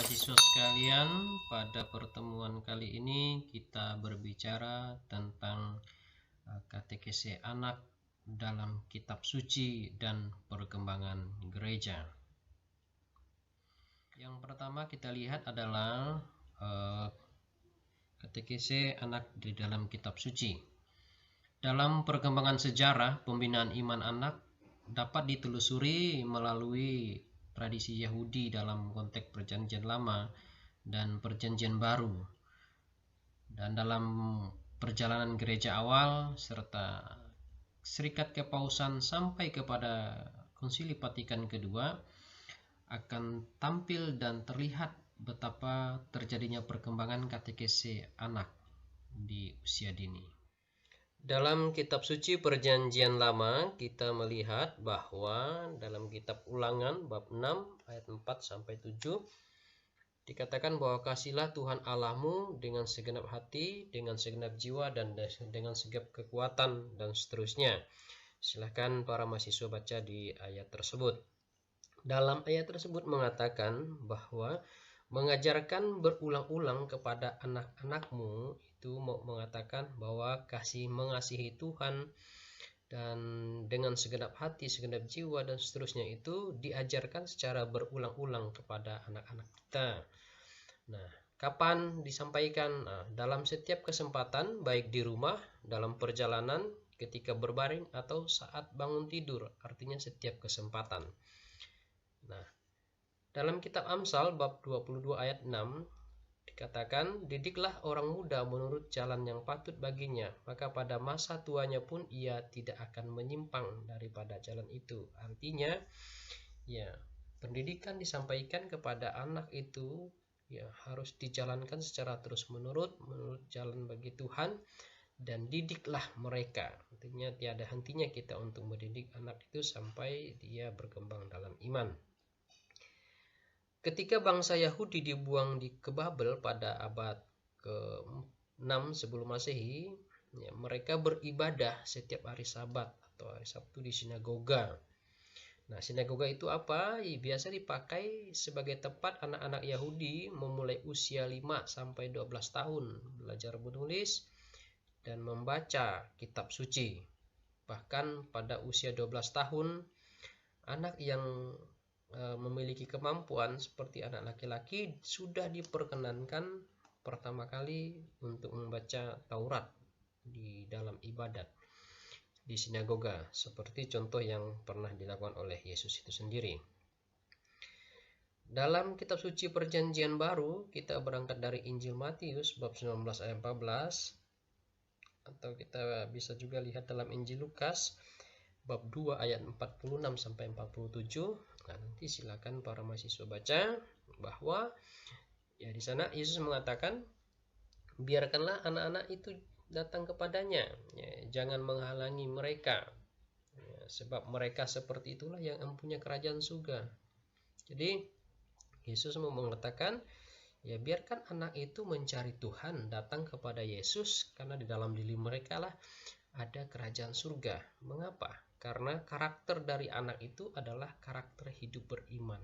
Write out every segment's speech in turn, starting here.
mahasiswa sekalian, pada pertemuan kali ini kita berbicara tentang katekese anak dalam kitab suci dan perkembangan gereja. Yang pertama kita lihat adalah katekese anak di dalam kitab suci. Dalam perkembangan sejarah pembinaan iman anak dapat ditelusuri melalui tradisi Yahudi dalam konteks Perjanjian Lama dan Perjanjian Baru, dan dalam perjalanan gereja awal serta Serikat Kepausan sampai kepada Konsili Vatikan kedua akan tampil dan terlihat betapa terjadinya perkembangan katekese anak di usia dini. Dalam kitab suci Perjanjian Lama kita melihat bahwa dalam kitab Ulangan bab 6 ayat 4 sampai 7 dikatakan bahwa kasihlah Tuhan Allahmu dengan segenap hati, dengan segenap jiwa, dan dengan segenap kekuatan, dan seterusnya. Silahkan para mahasiswa baca di ayat tersebut. Dalam ayat tersebut mengatakan bahwa mengajarkan berulang-ulang kepada anak-anakmu itu mengatakan bahwa mengasihi Tuhan dan dengan segenap hati, segenap jiwa, dan seterusnya itu diajarkan secara berulang-ulang kepada anak-anak kita. Nah, kapan disampaikan? Nah, dalam setiap kesempatan, baik di rumah, dalam perjalanan, ketika berbaring, atau saat bangun tidur, artinya setiap kesempatan. Nah, dalam kitab Amsal bab 22 ayat 6 dikatakan, didiklah orang muda menurut jalan yang patut baginya, maka pada masa tuanya pun ia tidak akan menyimpang daripada jalan itu. Artinya, ya, pendidikan disampaikan kepada anak itu ya harus dijalankan secara terus menurut jalan bagi Tuhan, dan didiklah mereka. Artinya tiada hentinya kita untuk mendidik anak itu sampai dia berkembang dalam iman. Ketika bangsa Yahudi dibuang ke Babel pada abad ke-6 sebelum Masehi, ya, mereka beribadah setiap hari Sabat atau hari Sabtu di sinagoga. Nah, sinagoga itu apa? Biasa dipakai sebagai tempat anak-anak Yahudi memulai usia 5 sampai 12 tahun belajar menulis dan membaca kitab suci. Bahkan pada usia 12 tahun, anak yang memiliki kemampuan seperti anak laki-laki sudah diperkenankan pertama kali untuk membaca Taurat di dalam ibadat di sinagoga, seperti contoh yang pernah dilakukan oleh Yesus itu sendiri. Dalam kitab suci Perjanjian Baru kita berangkat dari Injil Matius bab 19 ayat 14, atau kita bisa juga lihat dalam Injil Lukas bab 2 ayat 46 sampai 47. Nah, nanti silakan para mahasiswa baca bahwa ya di sana Yesus mengatakan, biarkanlah anak-anak itu datang kepadanya, ya, jangan menghalangi mereka, ya, sebab mereka seperti itulah yang mempunyai kerajaan surga. Jadi Yesus mau mengatakan, ya biarkan anak itu mencari Tuhan, datang kepada Yesus, karena di dalam diri mereka lah ada kerajaan surga. Mengapa? Karena karakter dari anak itu adalah karakter hidup beriman.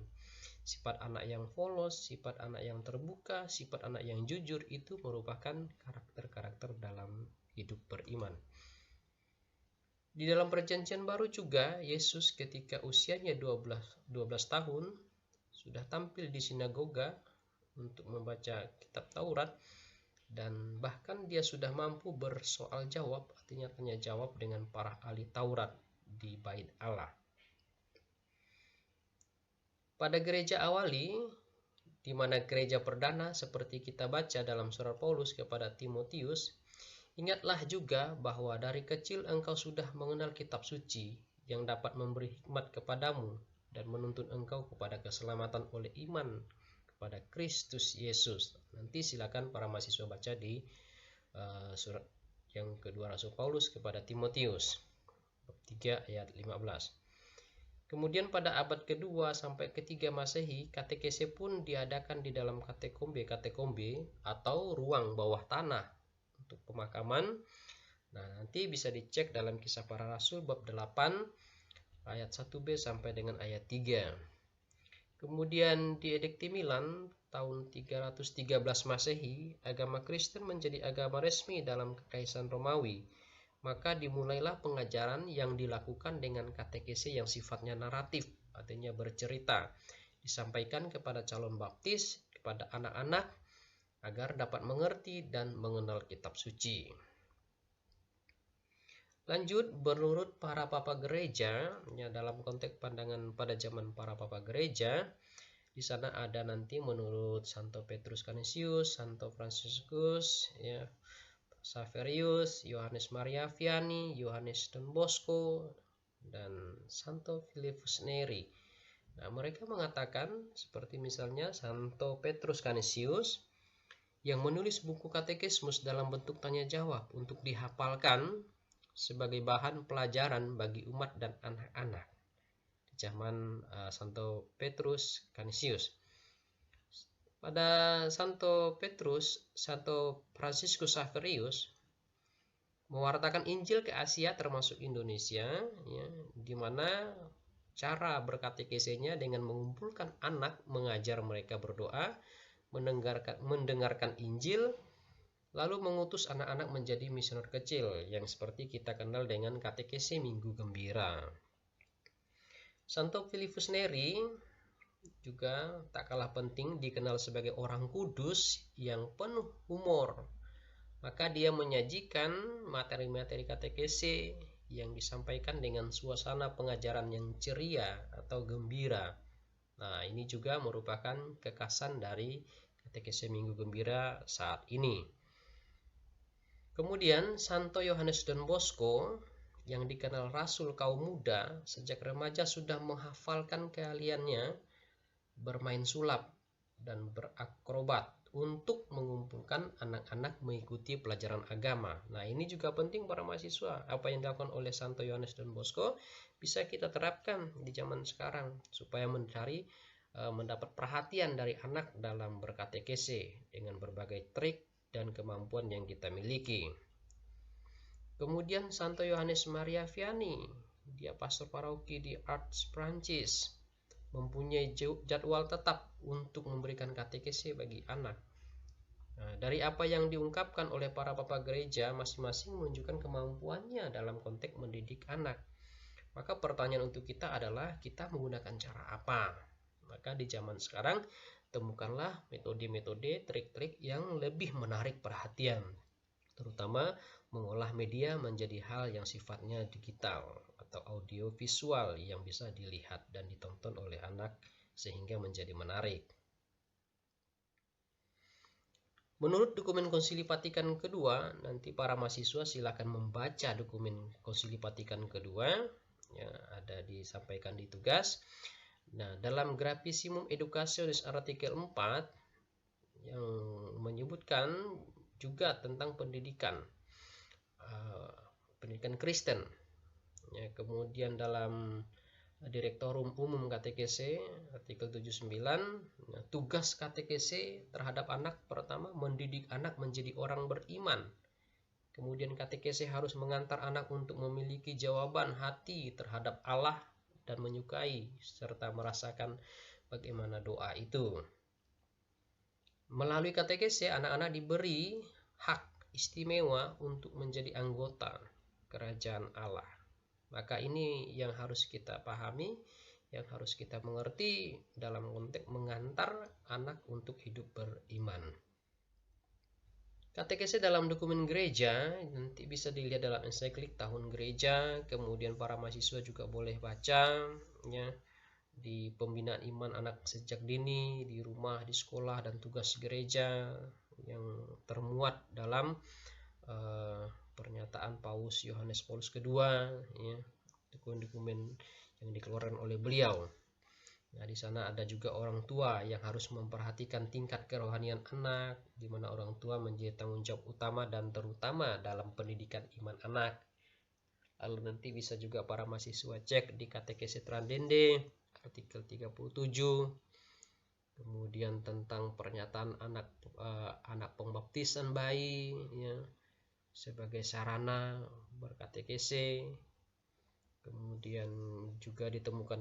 Sifat anak yang polos, sifat anak yang terbuka, sifat anak yang jujur itu merupakan karakter-karakter dalam hidup beriman. Di dalam Perjanjian Baru juga Yesus ketika usianya 12 tahun sudah tampil di sinagoga untuk membaca kitab Taurat, dan bahkan dia sudah mampu bersoal jawab, artinya tanya jawab dengan para ahli Taurat di Bait Allah. Pada gereja awali, di mana gereja perdana seperti kita baca dalam surat Paulus kepada Timotius, ingatlah juga bahwa dari kecil engkau sudah mengenal kitab suci yang dapat memberi hikmat kepadamu dan menuntun engkau kepada keselamatan oleh iman kepada Kristus Yesus. Nanti silakan para mahasiswa baca di surat yang kedua Rasul Paulus kepada Timotius, bab 3 ayat 15. Kemudian pada abad kedua sampai ketiga Masehi, katekese pun diadakan di dalam katakombe atau ruang bawah tanah untuk pemakaman. Nah, nanti bisa dicek dalam Kisah Para Rasul bab 8 ayat 1b sampai dengan ayat 3. Kemudian di Edikti Milan tahun 313 Masehi, agama Kristen menjadi agama resmi dalam Kekaisaran Romawi. Maka dimulailah pengajaran yang dilakukan dengan katekese yang sifatnya naratif, artinya bercerita, disampaikan kepada calon baptis, kepada anak-anak, agar dapat mengerti dan mengenal kitab suci. Lanjut, menurut para papa gereja, ya dalam konteks pandangan pada zaman para papa gereja, di sana ada nanti menurut Santo Petrus Canisius, Santo Franciscus, ya, Saverius, Yohanes Maria Vianney, Yohanes Don Bosco, dan Santo Philippus Neri. Nah, mereka mengatakan seperti misalnya Santo Petrus Canisius yang menulis buku katekismus dalam bentuk tanya jawab untuk dihafalkan sebagai bahan pelajaran bagi umat dan anak-anak di zaman Santo Petrus Canisius. Pada Santo Petrus, Santo Franciscus Saverius mewartakan Injil ke Asia termasuk Indonesia, ya, di mana cara berkatekesenya dengan mengumpulkan anak, mengajar mereka berdoa, mendengarkan Injil, lalu mengutus anak-anak menjadi misioner kecil yang seperti kita kenal dengan katekese Minggu Gembira. Santo Philippus Neri juga tak kalah penting, dikenal sebagai orang kudus yang penuh humor. Maka dia menyajikan materi-materi katekese yang disampaikan dengan suasana pengajaran yang ceria atau gembira. Nah, ini juga merupakan kekhasan dari katekese Minggu Gembira saat ini. Kemudian Santo Yohanes Don Bosco yang dikenal rasul kaum muda, sejak remaja sudah menghafalkan keahliannya bermain sulap dan berakrobat untuk mengumpulkan anak-anak mengikuti pelajaran agama. Nah, ini juga penting para mahasiswa. Apa yang dilakukan oleh Santo Yohanes Don Bosco bisa kita terapkan di zaman sekarang supaya mendapat perhatian dari anak dalam berkatekese dengan berbagai trik dan kemampuan yang kita miliki. Kemudian Santo Yohanes Maria Vianney, dia pastor paroki di Arts, Prancis, mempunyai jadwal tetap untuk memberikan katekese bagi anak. Nah, dari apa yang diungkapkan oleh para papa gereja, masing-masing menunjukkan kemampuannya dalam konteks mendidik anak. Maka pertanyaan untuk kita adalah, kita menggunakan cara apa? Maka di zaman sekarang temukanlah metode-metode, trik-trik yang lebih menarik perhatian, terutama mengolah media menjadi hal yang sifatnya digital atau audio visual yang bisa dilihat dan ditonton oleh anak sehingga menjadi menarik. Menurut dokumen Konsili Vatikan kedua, nanti para mahasiswa silakan membaca dokumen Konsili Vatikan kedua, ya, ada disampaikan di tugas. Nah, dalam Gravissimum Educationis artikel 4 yang menyebutkan juga tentang pendidikan Kristen. Ya, kemudian dalam Direktorum Umum Katekese artikel 79, nah, tugas katekese terhadap anak pertama mendidik anak menjadi orang beriman. Kemudian katekese harus mengantar anak untuk memiliki jawaban hati terhadap Allah dan menyukai serta merasakan bagaimana doa itu. Melalui katekese, anak-anak diberi hak istimewa untuk menjadi anggota kerajaan Allah. Maka ini yang harus kita pahami, yang harus kita mengerti dalam konteks mengantar anak untuk hidup beriman. Katekese dalam dokumen gereja nanti bisa dilihat dalam ensiklik Tahun Gereja, kemudian para mahasiswa juga boleh baca, ya, di pembinaan iman anak sejak dini, di rumah, di sekolah, dan tugas gereja yang termuat dalam pernyataan Paus Yohanes Paulus II, ya, dokumen-dokumen yang dikeluarkan oleh beliau. Nah, di sana ada juga orang tua yang harus memperhatikan tingkat kerohanian anak, di mana orang tua menjadi tanggung jawab utama dan terutama dalam pendidikan iman anak. Lalu nanti bisa juga para mahasiswa cek di Katekese Trandende artikel 37, kemudian tentang pernyataan anak pembaptisan bayi, ya, sebagai sarana berkatekese. Kemudian juga ditemukan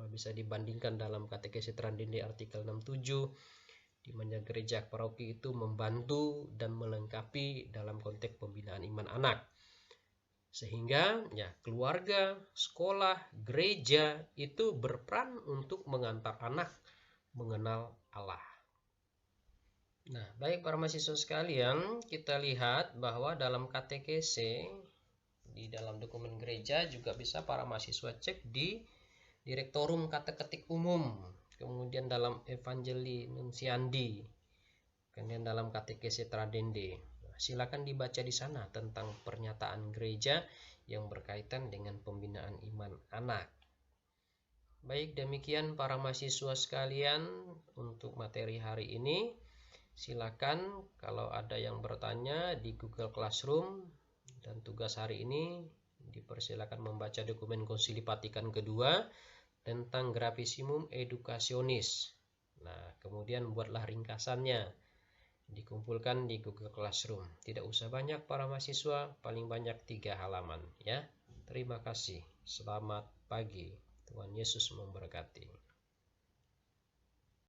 bisa dibandingkan dalam Katekesi Tradende artikel 67, di mana gereja paroki itu membantu dan melengkapi dalam konteks pembinaan iman anak. Sehingga ya keluarga, sekolah, gereja itu berperan untuk mengantar anak mengenal Allah. Nah, baik para mahasiswa sekalian, kita lihat bahwa dalam katekese di dalam dokumen gereja juga bisa para mahasiswa cek di Direktorum Kata Ketik Umum, kemudian dalam Evangelii Nuntiandi, kemudian dalam Katekese Tradende. Silakan dibaca di sana tentang pernyataan gereja yang berkaitan dengan pembinaan iman anak. Baik, demikian para mahasiswa sekalian untuk materi hari ini. Silakan kalau ada yang bertanya di Google Classroom, dan tugas hari ini dipersilakan membaca dokumen Konsili Vatikan kedua tentang Gravissimum Educationis. Nah, kemudian buatlah ringkasannya, dikumpulkan di Google Classroom. Tidak usah banyak para mahasiswa, paling banyak 3 halaman ya. Terima kasih. Selamat pagi. Tuhan Yesus memberkati.